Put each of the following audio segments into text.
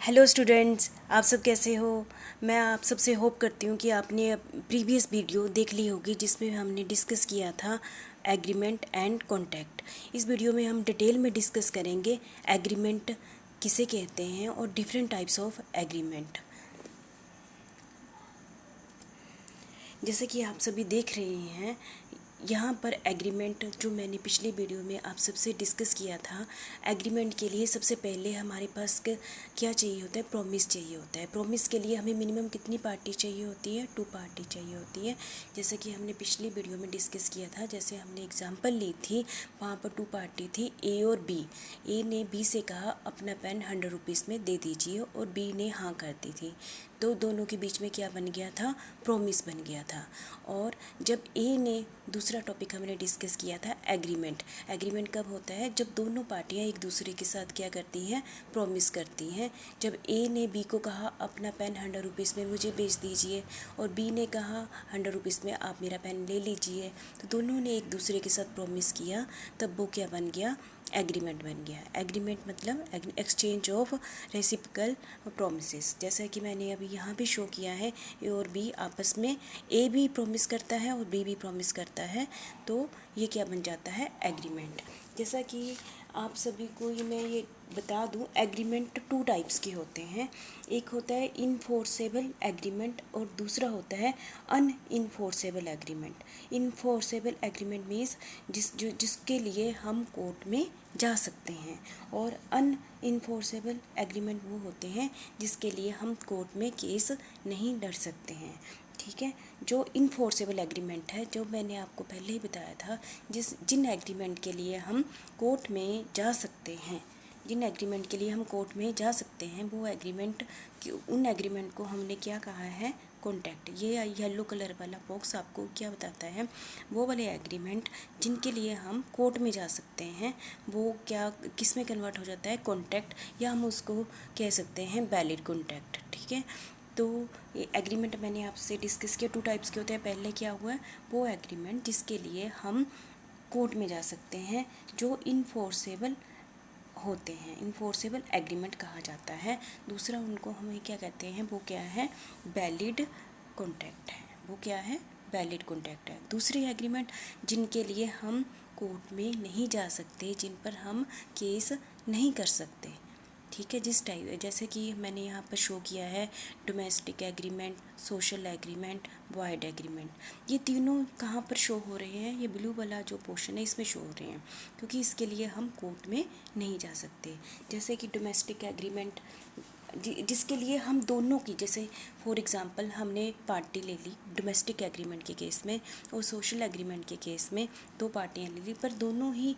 Hello students, आप सब कैसे हो। मैं आप सबसे होप करती हूँ कि आपने प्रीवियस वीडियो देख ली होगी जिसमें हमने डिस्कस किया था एग्रीमेंट एंड कॉन्ट्रैक्ट। इस वीडियो में हम डिटेल में डिस्कस करेंगे एग्रीमेंट किसे कहते हैं और डिफरेंट टाइप्स ऑफ एग्रीमेंट। जैसे कि आप सभी देख रहे हैं यहाँ पर एग्रीमेंट जो मैंने पिछले वीडियो में आप सबसे डिस्कस किया था। एग्रीमेंट के लिए सबसे पहले हमारे पास क्या चाहिए होता है, प्रॉमिस चाहिए होता है। प्रॉमिस के लिए हमें मिनिमम कितनी पार्टी चाहिए होती है, 2 पार्टी चाहिए होती है। जैसे कि हमने पिछली वीडियो में डिस्कस किया था, जैसे हमने एग्जांपल ली थी, वहाँ पर 2 पार्टी थी, ए और बी। ए ने बी से कहा अपना पेन 100 रुपीज़ में दे दीजिए और बी ने हाँ कर दी थी। तो दोनों के बीच में क्या बन गया था, प्रॉमिस बन गया था। और जब ए ने दूसरा टॉपिक हमने डिस्कस किया था एग्रीमेंट। एग्रीमेंट कब होता है, जब दोनों पार्टियां एक दूसरे के साथ क्या करती हैं, प्रॉमिस करती हैं। जब ए ने बी को कहा अपना पेन 100 रुपीज़ में मुझे बेच दीजिए और बी ने कहा 100 रुपीज़ में आप मेरा पेन ले लीजिए, तो दोनों ने एक दूसरे के साथ प्रॉमिस किया, तब वो क्या बन गया, एग्रीमेंट बन गया। एग्रीमेंट मतलब एक्सचेंज ऑफ रेसिप्रोकल प्रोमिसेस। जैसा कि मैंने अभी यहाँ भी शो किया है, ए और बी आपस में, ए भी प्रॉमिस करता है और बी भी प्रॉमिस करता है, तो ये क्या बन जाता है, एग्रीमेंट। जैसा कि आप सभी को ये मैं ये बता दूं, एग्रीमेंट 2 टाइप्स के होते हैं। एक होता है इनफोर्सेबल एग्रीमेंट और दूसरा होता है अनइनफोर्सेबल एग्रीमेंट। इनफोर्सेबल एग्रीमेंट मीन्स जिसके लिए हम कोर्ट में जा सकते हैं, और अनइनफोर्सेबल एग्रीमेंट वो होते हैं जिसके लिए हम कोर्ट में केस नहीं लड़ सकते हैं। ठीक है। जो इनफोर्सेबल एग्रीमेंट है, जो मैंने आपको पहले ही बताया था, जिन एग्रीमेंट के लिए हम कोर्ट में जा सकते हैं, जिन एग्रीमेंट के लिए हम कोर्ट में जा सकते हैं, वो एग्रीमेंट, उन एग्रीमेंट को हमने क्या कहा है, कॉन्ट्रैक्ट। ये येलो कलर वाला बॉक्स आपको क्या बताता है, वो वाले एग्रीमेंट जिनके लिए हम कोर्ट में जा सकते हैं, वो क्या किस में कन्वर्ट हो जाता है, कॉन्ट्रैक्ट, या हम उसको कह सकते हैं वैलिड कॉन्ट्रैक्ट। ठीक है। तो ये एग्रीमेंट मैंने आपसे डिस्कस किया, 2 टाइप्स के होते हैं। पहले क्या हुआ, वो एग्रीमेंट जिसके लिए हम कोर्ट में जा सकते हैं, जो इनफोर्सेबल होते हैं, इनफोर्सेबल एग्रीमेंट कहा जाता है। दूसरा उनको हमें क्या कहते हैं, वो क्या है, वैलिड कॉन्ट्रैक्ट है। वो क्या है, वैलिड कॉन्ट्रैक्ट है। दूसरी एग्रीमेंट जिनके लिए हम कोर्ट में नहीं जा सकते, जिन पर हम केस नहीं कर सकते। ठीक है। जिस टाइप, जैसे कि मैंने यहाँ पर शो किया है, domestic agreement, social agreement, void agreement, ये तीनों कहाँ पर शो हो रहे हैं, ये ब्लू वाला जो पोर्शन है इसमें शो हो रहे हैं, क्योंकि इसके लिए हम कोर्ट में नहीं जा सकते। जैसे कि डोमेस्टिक एग्रीमेंट जिसके लिए हम दोनों की, जैसे फॉर एग्जांपल हमने पार्टी ले ली डोमेस्टिक एग्रीमेंट के केस में, और सोशल एग्रीमेंट के केस में 2 पार्टियां ले ली, पर दोनों ही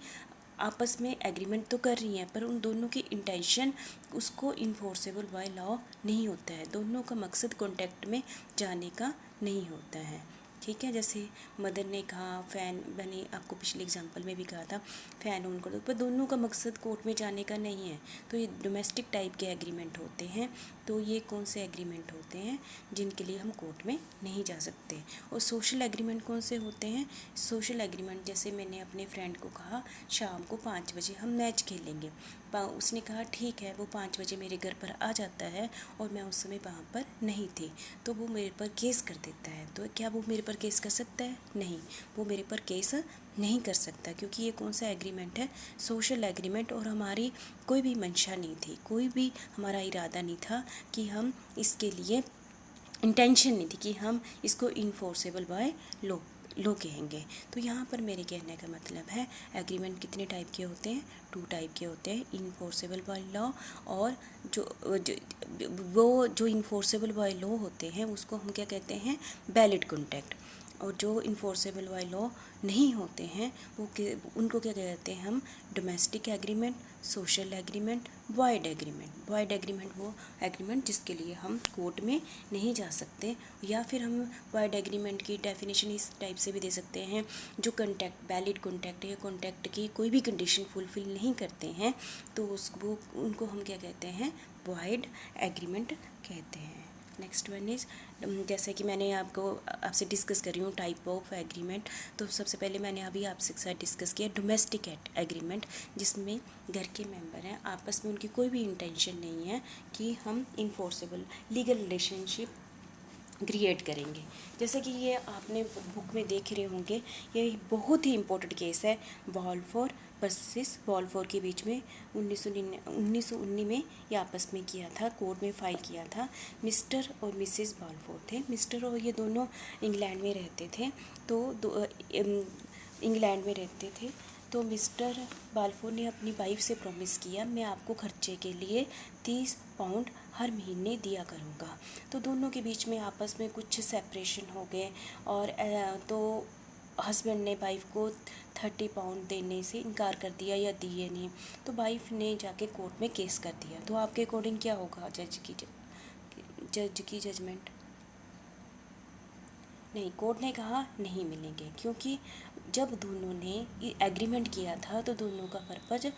आपस में एग्रीमेंट तो कर रही हैं, पर उन दोनों की इंटेंशन उसको इन्फोर्सेबल बाय लॉ नहीं होता है। दोनों का मकसद कॉन्टैक्ट में जाने का नहीं होता है। ठीक है। जैसे मदर ने कहा फ़ैन, मैंने आपको पिछले एग्जांपल में भी कहा था फ़ैन ऑन कर दो, पर दोनों का मकसद कोर्ट में जाने का नहीं है, तो ये डोमेस्टिक टाइप के एग्रीमेंट होते हैं। तो ये कौन से एग्रीमेंट होते हैं, जिनके लिए हम कोर्ट में नहीं जा सकते। और सोशल एग्रीमेंट कौन से होते हैं, सोशल एग्रीमेंट जैसे मैंने अपने फ्रेंड को कहा शाम को 5 बजे हम मैच खेलेंगे, उसने कहा ठीक है, वो 5 बजे मेरे घर पर आ जाता है और मैं उस समय वहाँ पर नहीं थी, तो वो मेरे पर केस कर देता है। तो क्या वो मेरे पर केस कर सकता है, नहीं, वो मेरे पर केस नहीं कर सकता, क्योंकि ये कौन सा एग्रीमेंट है, सोशल एग्रीमेंट, और हमारी कोई भी मंशा नहीं थी, कोई भी हमारा इरादा नहीं था कि हम इसके लिए, इंटेंशन नहीं थी कि हम इसको इन्फोर्सेबल बाय लो कहेंगे। तो यहाँ पर मेरे कहने का मतलब है, एग्रीमेंट कितने टाइप के होते हैं, 2 टाइप के होते हैं, इन्फोर्सेबल बाय लॉ, और जो इन्फोर्सेबल बाय लॉ होते हैं उसको हम क्या कहते हैं, वैलिड कॉन्ट्रैक्ट। और जो इन्फोर्सेबल बाय लॉ नहीं होते हैं उनको क्या कहते हैं हम, domestic agreement, social agreement, void agreement. Void agreement वो एग्रीमेंट जिसके लिए हम कोर्ट में नहीं जा सकते, या फिर हम वॉइड एग्रीमेंट की डेफिनेशन इस टाइप से भी दे सकते हैं, जो कॉन्ट्रैक्ट, वैलिड कॉन्ट्रैक्ट या कॉन्ट्रैक्ट की कोई भी कंडीशन फुलफिल नहीं करते हैं, तो उनको हम क्या कहते हैं, वॉइड एग्रीमेंट कहते हैं। नेक्स्ट वन इज़ जैसे कि मैंने आपसे डिस्कस कर रही हूँ टाइप ऑफ एग्रीमेंट। तो सबसे पहले मैंने अभी आपसे साथ डिस्कस किया डोमेस्टिक एग्रीमेंट, जिसमें घर के मेंबर हैं, आपस में उनकी कोई भी इंटेंशन नहीं है कि हम इन्फोर्सेबल लीगल रिलेशनशिप क्रिएट करेंगे। जैसे कि ये आपने बुक में देख रहे होंगे, ये बहुत ही इम्पोर्टेंट केस है बाल्फोर वर्सेस बाल्फोर के बीच में 1919 में ये आपस में किया था, कोर्ट में फाइल किया था। मिस्टर और मिसेस बाल्फोर थे। मिस्टर और ये दोनों इंग्लैंड में रहते थे। इंग्लैंड में रहते थे तो मिस्टर बाल्फोर ने अपनी वाइफ से प्रॉमिस किया, मैं आपको खर्चे के लिए 30 पाउंड हर महीने दिया करूँगा। तो दोनों के बीच में आपस में कुछ सेपरेशन हो गए और तो हस्बैंड ने वाइफ को 30 पाउंड देने से इनकार कर दिया या दिए नहीं। तो वाइफ ने जाके कोर्ट में केस कर दिया। तो आपके अकॉर्डिंग क्या होगा जज की जजमेंट? नहीं, कोर्ट ने कहा नहीं मिलेंगे, क्योंकि जब दोनों ने एग्रीमेंट किया था तो दोनों का पर्पज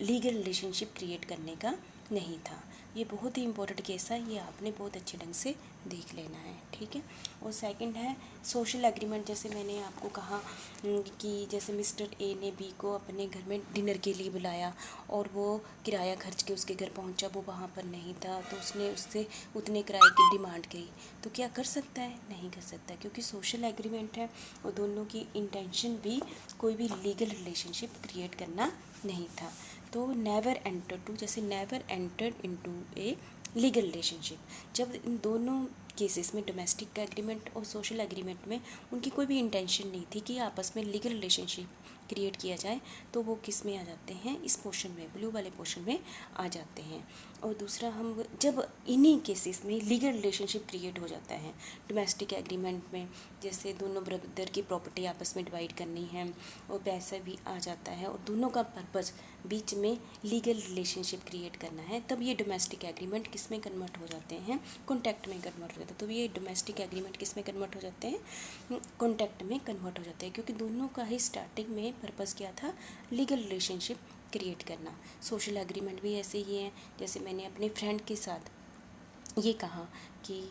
लीगल रिलेशनशिप क्रिएट करने का नहीं था। ये बहुत ही इम्पोर्टेंट केस है, ये आपने बहुत अच्छे ढंग से देख लेना है, ठीक है। और सेकंड है सोशल एग्रीमेंट। जैसे मैंने आपको कहा कि जैसे मिस्टर ए ने बी को अपने घर में डिनर के लिए बुलाया और वो किराया खर्च के उसके घर पहुंचा, वो वहाँ पर नहीं था, तो उसने उससे उतने किराए की डिमांड की। तो क्या कर सकता है? नहीं कर सकता, क्योंकि सोशल एग्रीमेंट है और दोनों की इंटेंशन भी कोई भी लीगल रिलेशनशिप क्रिएट करना नहीं था। तो never enter into a legal relationship. जब इन दोनों केसेस में डोमेस्टिक एग्रीमेंट और सोशल एग्रीमेंट में उनकी कोई भी इंटेंशन नहीं थी कि आपस में लीगल रिलेशनशिप क्रिएट किया जाए, तो वो किस में आ जाते हैं? इस पोर्शन में, ब्लू वाले पोर्शन में आ जाते हैं। और दूसरा, हम जब इन्हीं केसेस में लीगल रिलेशनशिप क्रिएट हो जाता है डोमेस्टिक एग्रीमेंट में, जैसे दोनों ब्रदर की प्रॉपर्टी आपस में डिवाइड करनी है और पैसा भी आ जाता है और दोनों का पर्पज़ बीच में लीगल रिलेशनशिप क्रिएट करना है, तब ये डोमेस्टिक एग्रीमेंट किस में कन्वर्ट हो जाते हैं? कॉन्ट्रैक्ट में कन्वर्ट हो जाता है। तो ये डोमेस्टिक एग्रीमेंट किस में कन्वर्ट हो जाते हैं? कॉन्ट्रैक्ट में कन्वर्ट हो जाते हैं, क्योंकि दोनों का ही स्टार्टिंग में पर्पज़ क्या था? लीगल रिलेशनशिप क्रिएट करना। सोशल एग्रीमेंट भी ऐसे ही है। जैसे मैंने अपने फ्रेंड के साथ ये कहा कि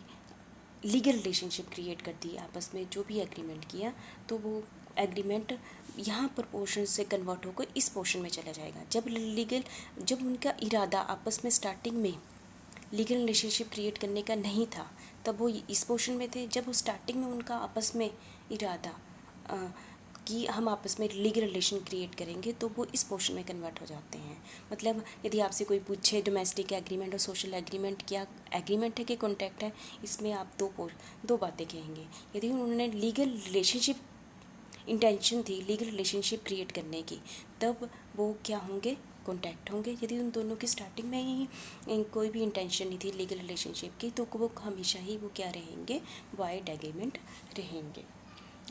लीगल रिलेशनशिप क्रिएट कर दी, आपस में जो भी एग्रीमेंट किया, तो वो एग्रीमेंट यहाँ पर पोर्शन से कन्वर्ट होकर इस पोर्शन में चला जाएगा। जब उनका इरादा आपस में स्टार्टिंग में लीगल रिलेशनशिप क्रिएट करने का नहीं था, तब वो इस पोर्शन में थे। जब वो स्टार्टिंग में उनका आपस में इरादा कि हम आपस में लीगल रिलेशन क्रिएट करेंगे, तो वो इस पोर्शन में कन्वर्ट हो जाते हैं। मतलब यदि आपसे कोई पूछे डोमेस्टिक एग्रीमेंट और सोशल एग्रीमेंट क्या एग्रीमेंट है कि कॉन्ट्रैक्ट है, इसमें आप दो बातें कहेंगे। यदि उन्होंने लीगल रिलेशनशिप इंटेंशन थी लीगल रिलेशनशिप क्रिएट करने की, तब वो क्या होंगे? कॉन्टैक्ट होंगे। यदि उन दोनों की स्टार्टिंग में ही कोई भी इंटेंशन नहीं थी लीगल रिलेशनशिप की, तो वो हमेशा ही वो क्या रहेंगे? वॉइड एग्रीमेंट रहेंगे।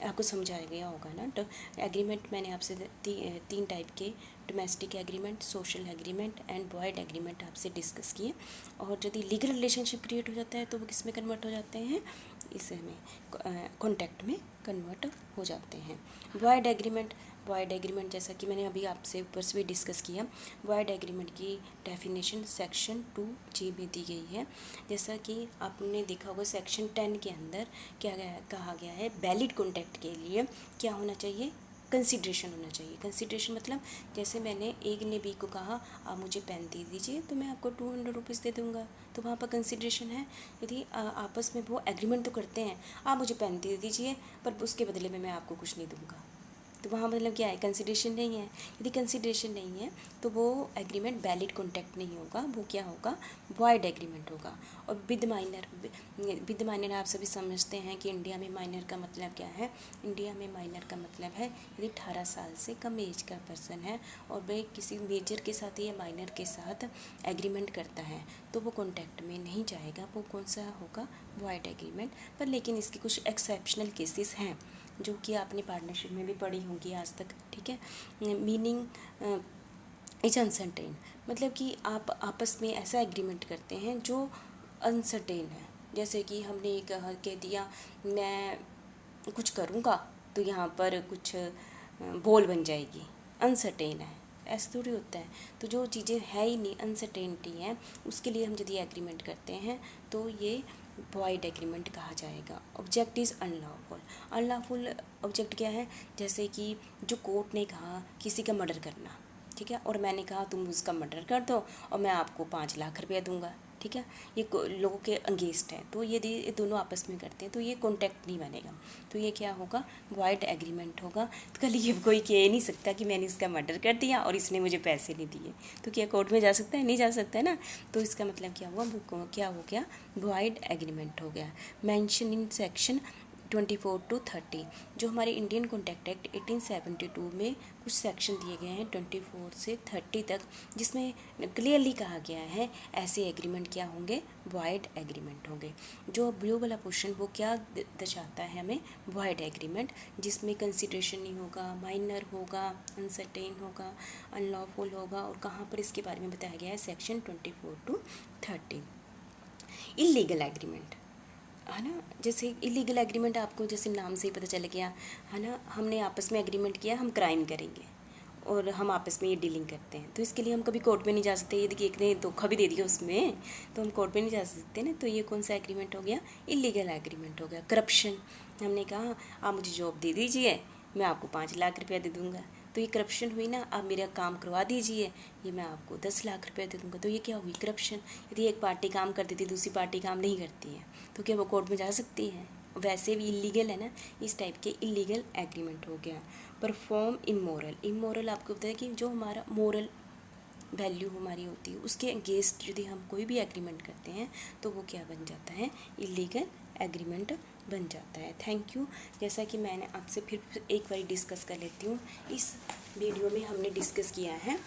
आपको समझाया गया होगा ना। तो एग्रीमेंट मैंने आपसे तीन टाइप के domestic agreement, social agreement and void agreement आपसे डिस्कस किए। और यदि लीगल रिलेशनशिप क्रिएट हो जाता है तो वो किस में कन्वर्ट हो जाते हैं? इसमें कॉन्ट्रैक्ट में कन्वर्ट हो जाते हैं। वॉइड एग्रीमेंट जैसा कि मैंने अभी आपसे ऊपर से भी डिस्कस किया, वॉइड एग्रीमेंट की डेफिनेशन सेक्शन 2G में दी गई है। जैसा कि आपने देखा होगा सेक्शन 10 के अंदर कहा गया है, वैलिड कॉन्ट्रैक्ट के लिए क्या होना चाहिए? कंसिड्रेशन होना चाहिए। कंसिड्रेशन मतलब जैसे मैंने एक ने बी को कहा आप मुझे पेन दे दीजिए, तो मैं आपको 200 रुपीज़ दे दूँगा, तो वहाँ पर कंसिड्रेशन है। यदि आपस में वो एग्रीमेंट तो करते हैं, आप मुझे पेन दे दीजिए पर उसके बदले में मैं आपको कुछ नहीं दूँगा, तो वहाँ मतलब क्या है? कंसिडरेशन नहीं है। यदि कंसिडरेशन नहीं है तो वो एग्रीमेंट वैलिड कॉन्ट्रैक्ट नहीं होगा, वो क्या होगा? वॉइड एग्रीमेंट होगा। और विद माइनर आप सभी समझते हैं कि इंडिया में माइनर का मतलब क्या है? इंडिया में माइनर का मतलब है यदि 18 साल से कम एज का पर्सन है और वह किसी मेजर के साथ या माइनर के साथ एग्रीमेंट करता है, तो वो कॉन्ट्रैक्ट में नहीं जाएगा। वो कौन सा होगा? Void agreement. पर लेकिन इसकी कुछ एक्सेप्शनल केसेस हैं जो कि आपने पार्टनरशिप में भी पढ़ी होंगी आज तक, ठीक है। मीनिंग इज अनसर्टेन, मतलब कि आप आपस में ऐसा एग्रीमेंट करते हैं जो अनसर्टेन है। जैसे कि हमने कह दिया मैं कुछ करूँगा तो यहाँ पर कुछ बॉल बन जाएगी, अनसर्टेन है, ऐसा थोड़ी होता है। तो जो चीज़ें है ही नहीं, अनसर्टेनिटी है, उसके लिए हम यदि एग्रीमेंट करते हैं तो ये वॉइड एग्रीमेंट कहा जाएगा। Object is unlawful. Unlawful object क्या है? जैसे कि जो कोर्ट ने कहा किसी का मर्डर करना, ठीक है, और मैंने कहा तुम उसका मर्डर कर दो और मैं आपको 5 लाख रुपया दूंगा, ठीक है, ये लोगों के अगेंस्ट है, तो यदि ये दोनों आपस में करते हैं तो ये कॉन्ट्रैक्ट नहीं बनेगा, तो ये क्या होगा? वॉइड एग्रीमेंट होगा। तो कल ये कोई कह नहीं सकता कि मैंने इसका मर्डर कर दिया और इसने मुझे पैसे नहीं दिए, तो क्या कोर्ट में जा सकता है? नहीं जा सकता है ना। तो इसका मतलब क्या हुआ? वो क्या हो गया? वॉइड एग्रीमेंट हो गया। मेंशन इन सेक्शन 24 to 30, जो हमारे इंडियन कॉन्ट्रैक्ट एक्ट 1872 में कुछ सेक्शन दिए गए हैं 24 से 30 तक, जिसमें क्लियरली कहा गया है ऐसे एग्रीमेंट क्या होंगे? वॉइड एग्रीमेंट होंगे। जो ब्लू वाला पोर्शन वो क्या दर्शाता है हमें? वॉइड एग्रीमेंट, जिसमें कंसिडरेशन नहीं होगा, माइनर होगा, अनसर्टेन होगा, अनलॉफुल होगा, और कहाँ पर इसके बारे में बताया गया है? Section 24 to 30। इलीगल एग्रीमेंट है ना, जैसे इलीगल एग्रीमेंट आपको जैसे नाम से ही पता चल गया है ना, हमने आपस में एग्रीमेंट किया हम क्राइम करेंगे और हम आपस में ये डीलिंग करते हैं, तो इसके लिए हम कभी कोर्ट में नहीं जा सकते। यदि एक ने धोखा भी दे दिया उसमें तो हम कोर्ट में नहीं जा सकते ना, तो ये कौन सा एग्रीमेंट हो गया? इलीगल एग्रीमेंट हो गया। करप्शन, हमने कहा आप मुझे जॉब दे दीजिए, मैं आपको 5 लाख रुपया दे दूँगा, तो ये करप्शन हुई ना। आप मेरा काम करवा दीजिए, ये मैं आपको 10 लाख रुपया दे दूँगा, तो ये क्या हुई? करप्शन। यदि एक पार्टी काम कर देती दूसरी पार्टी काम नहीं करती है तो क्या वो कोर्ट में जा सकती है? वैसे भी इलीगल है ना, इस टाइप के इलीगल एग्रीमेंट हो गया। Perform immoral. इमोरल आपको पता है कि जो हमारा मोरल वैल्यू हमारी होती है उसके अगेंस्ट यदि हम कोई भी एग्रीमेंट करते हैं तो वो क्या बन जाता है? इलीगल एग्रीमेंट बन जाता है। Thank you. जैसा कि मैंने आपसे फिर एक बार डिस्कस कर लेती हूँ, इस वीडियो में हमने डिस्कस किया है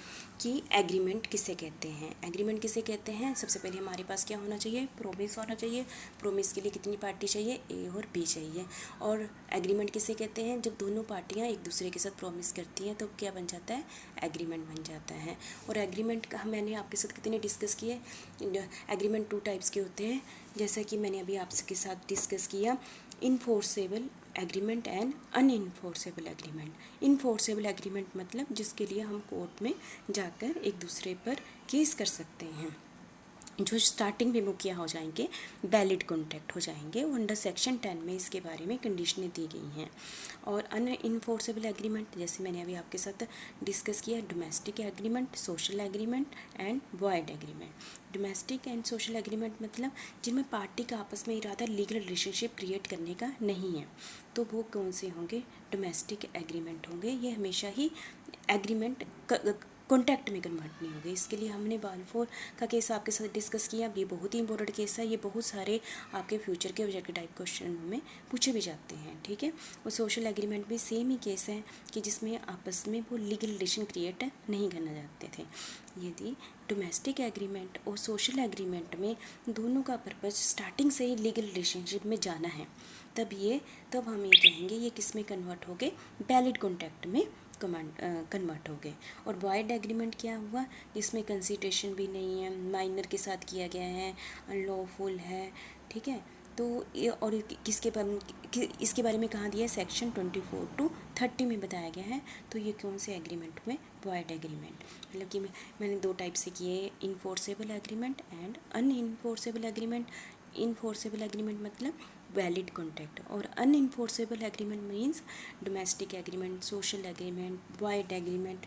कि एग्रीमेंट किसे कहते हैं। एग्रीमेंट किसे कहते हैं? सबसे पहले हमारे पास क्या होना चाहिए? प्रोमिस होना चाहिए। प्रोमिस के लिए कितनी पार्टी चाहिए? ए और बी चाहिए। और एग्रीमेंट किसे कहते हैं? जब दोनों पार्टियां एक दूसरे के साथ प्रोमिस करती हैं तो क्या बन जाता है? एग्रीमेंट बन जाता है। और एग्रीमेंट का मैंने आपके साथ कितने डिस्कस किए? एग्रीमेंट 2 टाइप्स के होते हैं, जैसा कि मैंने अभी आपके साथ डिस्कस किया, enforceable agreement and unenforceable agreement. Enforceable agreement मतलब जिसके लिए हम कोर्ट में जाकर एक दूसरे पर केस कर सकते हैं, जो स्टार्टिंग में वो क्या हो जाएंगे? वैलिड कॉन्ट्रैक्ट हो जाएंगे। अंडर सेक्शन 10 में इसके बारे में कंडीशनें दी गई हैं। और अनइनफोर्सेबल एग्रीमेंट जैसे मैंने अभी आपके साथ डिस्कस किया, domestic agreement, social agreement and void agreement. Domestic and social agreement मतलब जिनमें पार्टी का आपस में इरादा लीगल रिलेशनशिप क्रिएट करने का नहीं है, तो वो कौन से होंगे? डोमेस्टिक एग्रीमेंट होंगे। ये हमेशा ही एग्रीमेंट कॉन्ट्रैक्ट में कन्वर्ट नहीं होगी। इसके लिए हमने बालफोर का केस आपके साथ डिस्कस किया। ये बहुत ही इंपॉर्टेंट केस है, ये बहुत सारे आपके फ्यूचर के ऑब्जेक्टिव टाइप क्वेश्चन में पूछे भी जाते हैं, ठीक है। और सोशल एग्रीमेंट भी सेम ही केस है कि जिसमें आपस में वो लीगल रिलेशन क्रिएट नहीं करना चाहते थे। यदि डोमेस्टिक एग्रीमेंट और सोशल एग्रीमेंट में दोनों का पर्पज़ स्टार्टिंग से ही लीगल रिलेशनशिप में जाना है, तब हम ये कहेंगे ये किस में कन्वर्ट हो गए? वैलिड कॉन्ट्रैक्ट में कन्वर्ट हो गए। और वॉइड एग्रीमेंट क्या हुआ? जिसमें कंसिडरेशन भी नहीं है, माइनर के साथ किया गया है, अनलॉफुल है, ठीक है। तो ये और इसके बारे में कहाँ दिया है? सेक्शन 24 to 30 में बताया गया है। तो ये कौन से एग्रीमेंट में? Void agreement. मतलब कि मैंने 2 टाइप से किए, enforceable agreement and unenforceable agreement. Enforceable agreement मतलब वैलिड कॉन्ट्रैक्ट, और unenforceable agreement means domestic agreement, social agreement, void agreement,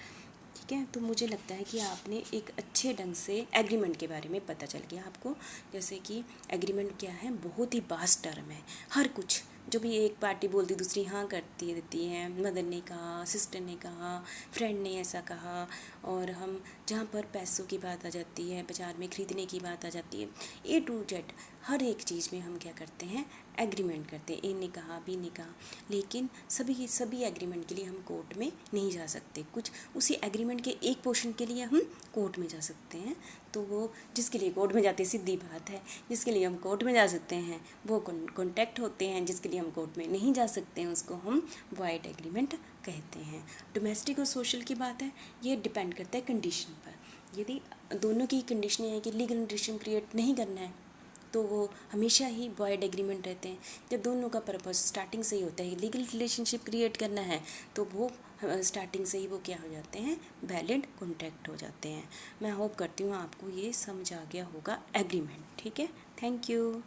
ठीक है। तो मुझे लगता है कि आपने एक अच्छे ढंग से एग्रीमेंट के बारे में पता चल गया आपको। जैसे कि एग्रीमेंट क्या है? बहुत ही वास्ट टर्म है। हर कुछ जो भी एक पार्टी बोलती दूसरी हाँ करती रहती है, मदर ने कहा, सिस्टर ने कहा, फ्रेंड ने ऐसा कहा, और हम जहाँ पर पैसों की बात आ जाती है, बाज़ार में ख़रीदने की बात आ जाती है, A to Z हर एक चीज़ में हम क्या करते हैं? एग्रीमेंट करते हैं। ए ने कहा, बी ने कहा, लेकिन सभी एग्रीमेंट के लिए हम कोर्ट में नहीं जा सकते। कुछ उसी एग्रीमेंट के एक पोर्शन के लिए हम कोर्ट में जा सकते हैं, तो वो जिसके लिए कोर्ट में जाते, सीधी बात है, जिसके लिए हम कोर्ट में जा सकते हैं वो कॉन्ट्रैक्ट होते हैं, जिसके लिए हम कोर्ट में नहीं जा सकते हैं उसको हम वॉइड एग्रीमेंट कहते हैं। डोमेस्टिक और सोशल की बात है, ये डिपेंड करता है कंडीशन पर। यदि दोनों की कंडीशन है कि लीगल रिलेशन क्रिएट नहीं करना है तो वो हमेशा ही वॉइड एग्रीमेंट रहते हैं। जब दोनों का पर्पस स्टार्टिंग से ही होता है लीगल रिलेशनशिप क्रिएट करना है, तो वो स्टार्टिंग से ही वो क्या हो जाते हैं? वैलिड कॉन्ट्रैक्ट हो जाते हैं। मैं होप करती हूँ आपको ये समझ आ गया होगा एग्रीमेंट, ठीक है। Thank you.